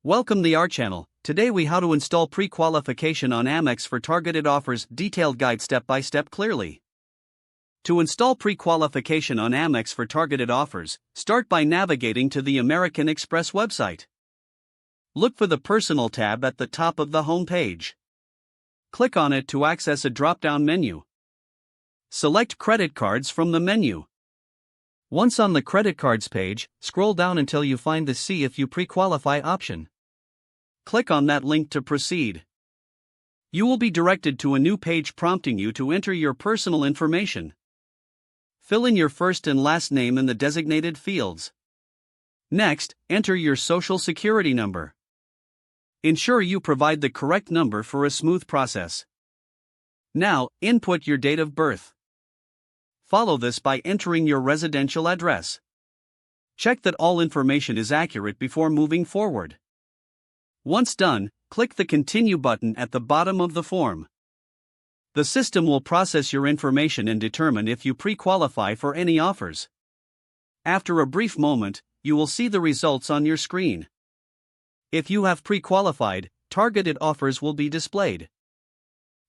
Welcome to our channel. Today we how to install pre-qualification on Amex for targeted offers, detailed guide step by step clearly. To install pre-qualification on Amex for targeted offers, start by navigating to the American Express website. Look for the Personal tab at the top of the home page. Click on it to access a drop-down menu. Select credit cards from the menu. Once on the credit cards page, scroll down until you find the See if you pre-qualify option. Click on that link to proceed. You will be directed to a new page prompting you to enter your personal information. Fill in your first and last name in the designated fields. Next, enter your social security number. Ensure you provide the correct number for a smooth process. Now, input your date of birth. Follow this by entering your residential address. Check that all information is accurate before moving forward. Once done, click the Continue button at the bottom of the form. The system will process your information and determine if you pre-qualify for any offers. After a brief moment, you will see the results on your screen. If you have pre-qualified, targeted offers will be displayed.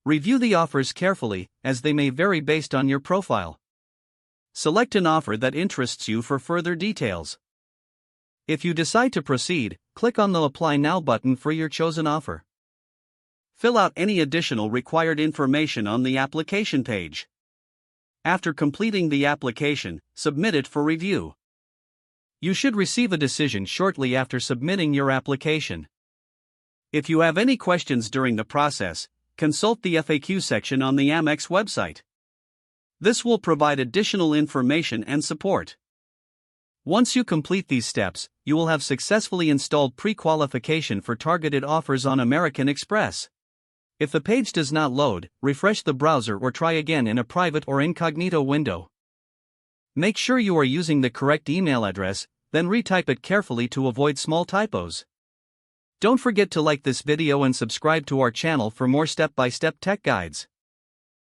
Review the offers carefully, as they may vary based on your profile. Select an offer that interests you for further details. If you decide to proceed, click on the Apply Now button for your chosen offer. Fill out any additional required information on the application page. After completing the application, submit it for review. You should receive a decision shortly after submitting your application. If you have any questions during the process, consult the FAQ section on the Amex website. This will provide additional information and support. Once you complete these steps, you will have successfully installed pre-qualification for targeted offers on American Express. If the page does not load, refresh the browser or try again in a private or incognito window. Make sure you are using the correct email address, then retype it carefully to avoid small typos. Don't forget to like this video and subscribe to our channel for more step-by-step tech guides.